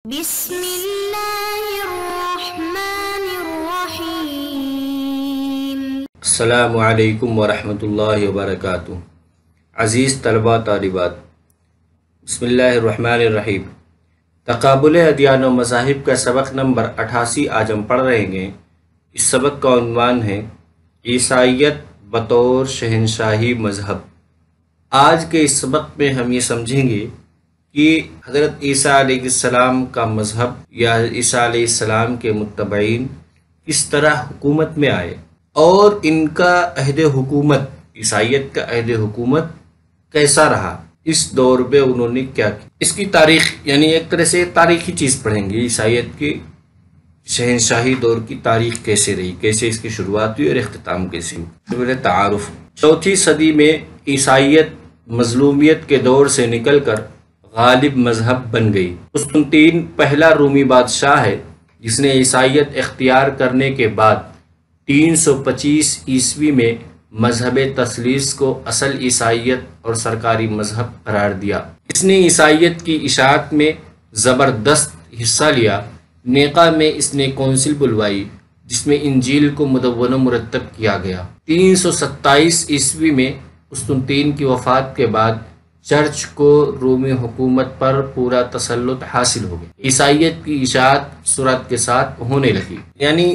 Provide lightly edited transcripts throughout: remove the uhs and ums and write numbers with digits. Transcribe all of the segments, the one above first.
بسم اللہ الرحمن الرحیم۔ السلام علیکم ورحمۃ اللہ وبرکاتہ۔ عزیز طلباء طالبات، بسم اللہ الرحمن الرحیم۔ تقابل ادیان و مذاہب کا سبق نمبر 88 آج ہم پڑھ رہے ہیں۔ اس سبق کا عنوان ہے عیسائیت بطور شہنشاہی مذہب۔ آج کے اس سبق میں ہم یہ سمجھیں گے کہ حضرت عیسیٰ علیہ السلام کا مذہب یا عیسیٰ علیہ السلام کے متبعین کس طرح حکومت میں آئے اور ان کا عہد حکومت، عیسائیت کا عہد حکومت کیسا رہا، اس دور میں انہوں نے کیا کیا۔ اس کی تاریخ یعنی ایک طرح سے تاریخی چیز پڑھیں گے، عیسائیت کے شہنشاہی دور کی تاریخ کیسے رہی، کیسے اس کی شروعات ہوئی اور اختتام کیسے ہوئی۔ تعارف، چوتھی صدی میں عیسائیت مظلومیت کے دور سے نکل کر غالب مذہب بن گئی۔ قسطنطین پہلا رومی بادشاہ ہے جس نے عیسائیت اختیار کرنے کے بعد 325 عیسوی میں مذہب تثلیث کو اصل عیسائیت اور سرکاری مذہب قرار دیا۔ اس نے عیسائیت کی اشاعت میں زبردست حصہ لیا۔ نیقا میں اس نے کونسل بلوائی جس میں انجیل کو مدون و مرتب کیا گیا۔ 327 عیسوی میں قسطنطین کی وفات کے بعد چرچ کو رومی حکومت پر پورا تسلط حاصل ہو گیا۔ عیسائیت کی اشاعت سرعت کے ساتھ ہونے لگی، یعنی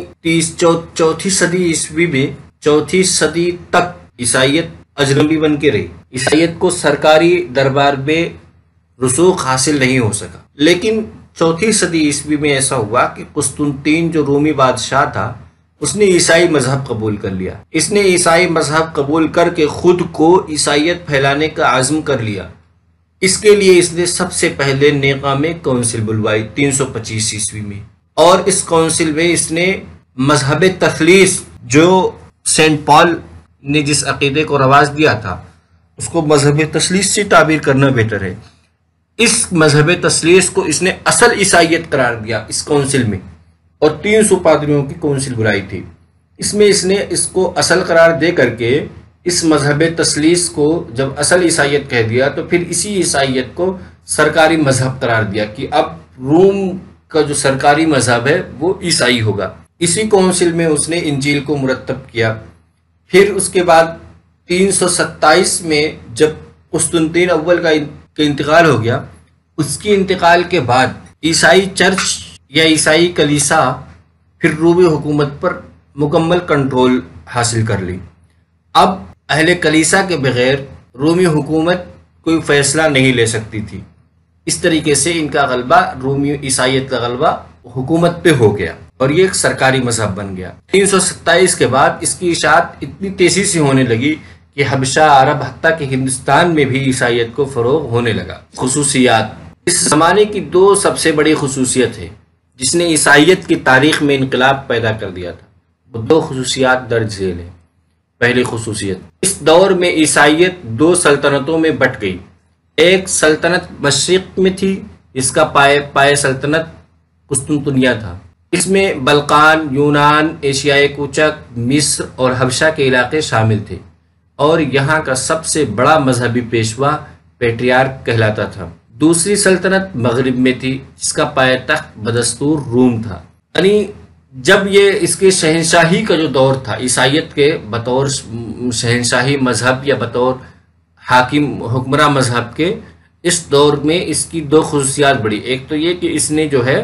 چوتھی صدی عیسوی میں چوتھی صدی تک عیسائیت اجنبی بن کے رہی۔ عیسائیت کو سرکاری دربار میں رسوخ حاصل نہیں ہو سکا، لیکن چوتھی صدی عیسوی میں ایسا ہوا کہ قسطنطین جو رومی بادشاہ تھا اس نے عیسائی مذہب قبول کر لیا۔ اس نے عیسائی مذہب قبول کر کے خود کو عیسائیت پھیلانے کا عزم کر لیا۔ اس کے لیے اس نے سب سے پہلے نیقا میں کونسل بلوائی 325 عیسوی میں، اور اس کونسل میں اس نے مذہب تثلیث جو سینٹ پال نے جس عقیدے کو رواج دیا تھا اس کو مذہب تثلیث سے تعبیر کرنا بہتر ہے۔ اس مذہب تثلیث کو اس نے اصل عیسائیت قرار دیا اس کونسل میں، اور 300 پادریوں کی کونسل بلائی تھی۔ اس میں اس نے اس کو اصل قرار دے کر کے اس مذہب تثلیث کو جب اصل عیسائیت کہہ دیا تو پھر اسی عیسائیت کو سرکاری مذہب قرار دیا کہ اب روم کا جو سرکاری مذہب ہے وہ عیسائی ہوگا۔ اسی کونسل میں اس نے انجیل کو مرتب کیا۔ پھر اس کے بعد 327 میں جب قسطنطین اول کا انتقال ہو گیا، اس کی انتقال کے بعد عیسائی چرچ یا عیسائی کلیسا پھر رومی حکومت پر مکمل کنٹرول حاصل کر لی۔ اب اہل کلیسا کے بغیر رومی حکومت کوئی فیصلہ نہیں لے سکتی تھی۔ اس طریقے سے ان کا غلبہ، رومی عیسائیت کا غلبہ حکومت پہ ہو گیا اور یہ ایک سرکاری مذہب بن گیا۔ 327 کے بعد اس کی اشاعت اتنی تیزی سے ہونے لگی کہ حبشہ، عرب، حتیٰ کہ ہندوستان میں بھی عیسائیت کو فروغ ہونے لگا۔ خصوصیات، اس زمانے کی دو سب سے بڑی خصوصیت ہے جس نے عیسائیت کی تاریخ میں انقلاب پیدا کر دیا تھا، وہ دو خصوصیات درج ذیل ہیں۔ پہلی خصوصیت، اس دور میں عیسائیت دو سلطنتوں میں بٹ گئی۔ ایک سلطنت مشرق میں تھی جس کا پائے سلطنت قسطنطنیہ تھا۔ اس میں بلقان، یونان، ایشیائے کوچک، مصر اور حبشہ کے علاقے شامل تھے، اور یہاں کا سب سے بڑا مذہبی پیشوا پیٹریارک کہلاتا تھا۔ دوسری سلطنت مغرب میں تھی جس کا پایہ تخت بدستور روم تھا۔ یعنی جب یہ اس کے شہنشاہی کا جو دور تھا، عیسائیت کے بطور شہنشاہی مذہب یا بطور حاکم حکمراں مذہب کے، اس دور میں اس کی دو خصوصیات بڑی۔ ایک تو یہ کہ اس نے جو ہے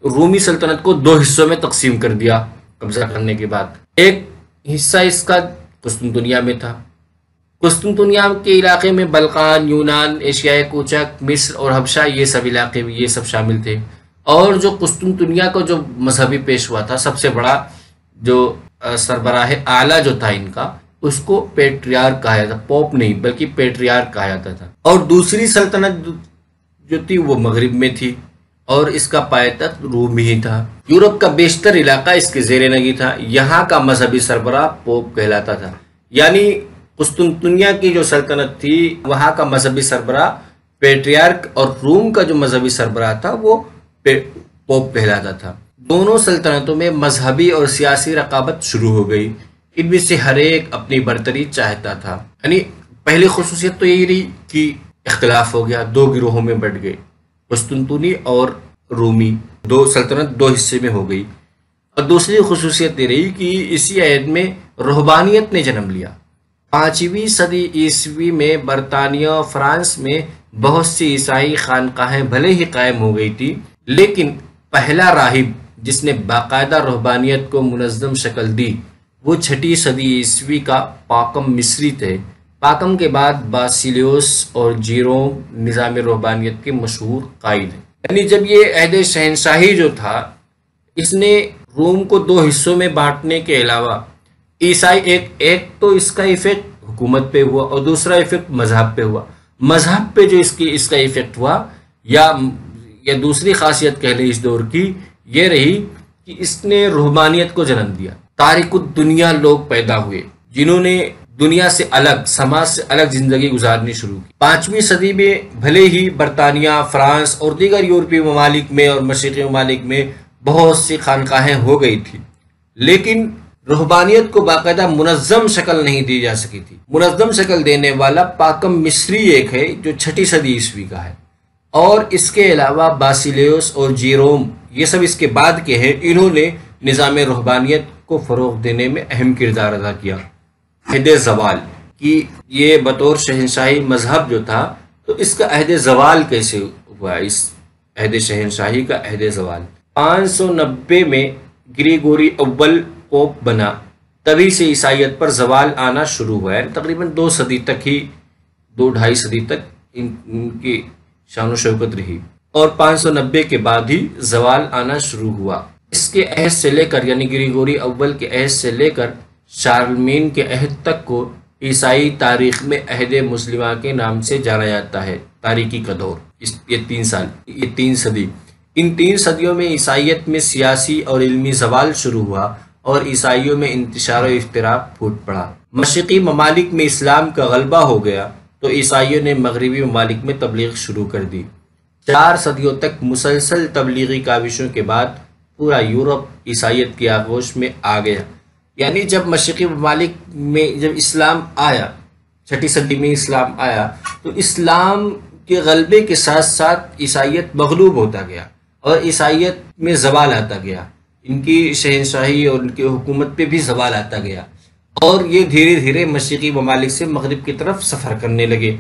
رومی سلطنت کو دو حصوں میں تقسیم کر دیا قبضہ کرنے کے بعد۔ ایک حصہ اس کا قسطنطنیہ میں تھا۔ قسطنطنیہ کے علاقے میں بلقان، یونان، ایشیائے کوچک، مصر اور حبشہ یہ سب علاقے بھی یہ سب شامل تھے، اور جو قسطنطنیہ کا جو مذہبی پیشوا تھا، سب سے بڑا جو سربراہ اعلیٰ جو تھا ان کا، اس کو پیٹریارک کہا جاتا، پوپ نہیں بلکہ پیٹریارک کہا جاتا تھا۔ اور دوسری سلطنت جو تھی وہ مغرب میں تھی اور اس کا پایہ تخت روم ہی تھا۔ یورپ کا بیشتر علاقہ اس کے زیر نگی تھا۔ یہاں کا مذہبی سربراہ پوپ کہلاتا تھا، یعنی قسطنطنیہ کی جو سلطنت تھی وہاں کا مذہبی سربراہ پیٹریارک، اور روم کا جو مذہبی سربراہ تھا وہ پوپ کہلاتا تھا۔ دونوں سلطنتوں میں مذہبی اور سیاسی رقابت شروع ہو گئی۔ ان میں سے ہر ایک اپنی برتری چاہتا تھا۔ یعنی پہلی خصوصیت تو یہی رہی کہ اختلاف ہو گیا، دو گروہوں میں بٹ گئے، قسطنطنی اور رومی سلطنت دو حصے میں ہو گئی، اور دوسری خصوصیت یہ رہی کہ اسی عہد میں رہبانیت نے جنم لیا۔ 5ویں صدی عیسوی میں برطانیہ اور فرانس میں بہت سی عیسائی خانقاہیں بھلے ہی قائم ہو گئی تھی، لیکن پہلا راہب جس نے باقاعدہ رہبانیت کو منظم شکل دی وہ 6 صدی عیسوی کا پاکم مصری تھے۔ پاکم کے بعد باسیلیوس اور جیروم نظام رہبانیت کے مشہور قائد ہیں۔ یعنی جب یہ عہد شہنشاہی جو تھا اس نے روم کو 2 حصوں میں بانٹنے کے علاوہ عیسائی ایک تو اس کا ایفیکٹ حکومت پہ ہوا اور دوسرا ایفیکٹ مذہب پہ ہوا۔ مذہب پہ جو اس کا ایفیکٹ ہوا یا دوسری خاصیت کہہ لیں اس دور کی یہ رہی کہ اس نے روحانیت کو جنم دیا۔ تارک الدنیا لوگ پیدا ہوئے جنہوں نے دنیا سے الگ، سماج سے الگ زندگی گزارنی شروع کی۔ 5ویں صدی میں بھلے ہی برطانیہ، فرانس اور دیگر یورپی ممالک میں اور مشرقی ممالک میں بہت سی خانقاہیں ہو گئی تھی، لیکن روحانیت کو باقاعدہ منظم شکل نہیں دی جا سکی تھی۔ منظم شکل دینے والا پاکم مصری ایک ہے جو 6 صدی عیسوی کا ہے، اور اس کے علاوہ باسیلیوس اور جیروم یہ سب اس کے بعد کے ہیں، انہوں نے نظام روحانیت کو فروغ دینے میں اہم کردار ادا کیا۔ عہد زوال کی یہ بطور شہنشاہی مذہب جو تھا تو اس کا عہد زوال کیسے ہوا؟ اس عہد شہنشاہی کا عہد زوال 590 میں گریگوری اول پوپ بنا، تبھی سے عیسائیت پر زوال آنا شروع ہوا ہے۔ تقریباً 2 صدی تک ہی 2-2.5 صدی تک ان کی شان و شوکت رہی، اور 590 کے بعد ہی زوال آنا شروع ہوا۔ اس کے عہد سے لے کر یعنی گریگوری اول کے عہد سے لے کر شارلمین کے عہد تک کو عیسائی تاریخ میں عہد مسلمہ کے نام سے جانا جاتا ہے۔ تاریکی کا دور یہ 3 صدی، ان 3 صدیوں میں عیسائیت میں سیاسی اور علمی زوال شروع ہوا اور عیسائیوں میں انتشار و افتراق پھوٹ پڑا۔ مشرقی ممالک میں اسلام کا غلبہ ہو گیا تو عیسائیوں نے مغربی ممالک میں تبلیغ شروع کر دی۔ 4 صدیوں تک مسلسل تبلیغی کاوشوں کے بعد پورا یورپ عیسائیت کی آغوش میں آ گیا۔ یعنی جب مشرقی ممالک میں جب اسلام آیا، 6 صدی میں اسلام آیا، تو اسلام کے غلبے کے ساتھ ساتھ عیسائیت مغلوب ہوتا گیا اور عیسائیت میں زوال آتا گیا، ان کی شہنشاہی اور ان کی حکومت پہ بھی زوال آتا گیا، اور یہ دھیرے دھیرے مشرقی ممالک سے مغرب کی طرف سفر کرنے لگے۔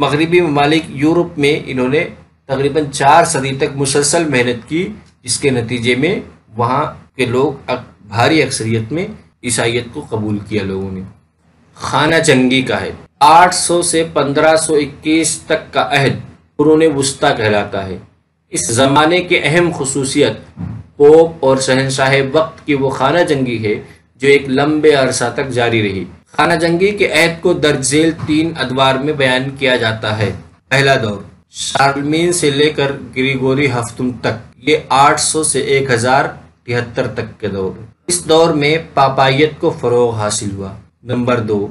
مغربی ممالک یورپ میں انہوں نے تقریباً 4 صدی تک مسلسل محنت کی، جس کے نتیجے میں وہاں کے لوگ بھاری اکثریت میں عیسائیت کو قبول کیا لوگوں نے۔ خانہ جنگی کا عہد 800 سے 1521 تک کا عہد قرون وسطیٰ کہلاتا ہے۔ اس زمانے کی اہم خصوصیت پوپ اور شہنشاہ وقت کی وہ خانہ جنگی ہے جو ایک لمبے عرصہ تک جاری رہی۔ خانہ جنگی کے عہد کو درج ذیل 3 ادوار میں بیان کیا جاتا ہے۔ پہلا دور شارلمین سے لے کر گریگوری ہفتم تک، یہ 800 سے 1073 تک کے دور۔ اس دور میں پاپائیت کو فروغ حاصل ہوا۔ نمبر 2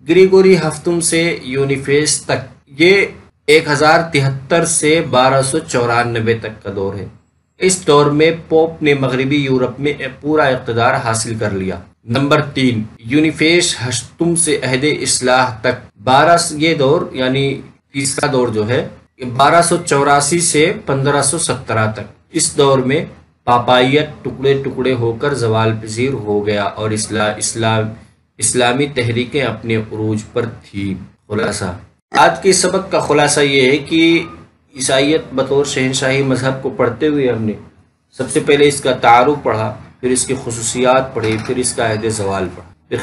گریگوری ہفتم سے یونیفیس تک، یہ 1073 سے 1294 تک کا دور ہے۔ اس دور میں پوپ نے مغربی یورپ میں پورا اقتدار حاصل کر لیا۔ نمبر 3 یونیفیس ہفتم سے عہد اصلاح تک، یہ دور یعنی تیسرا دور جو ہے 1284 سے 1517 تک۔ اس دور میں پاپائیت ٹکڑے ٹکڑے ہو کر زوال پذیر ہو گیا اور اسلامی تحریکیں اپنے عروج پر تھی۔ خلاصہ آج کے سبق کا خلاصہ یہ ہے کہ عیسائیت بطور شہنشاہی مذہب کو پڑھتے ہوئے ہم نے سب سے پہلے اس کا تعارف پڑھا، پھر اس کی خصوصیات پڑھی، پھر اس کا عہد زوال پڑھا، پھر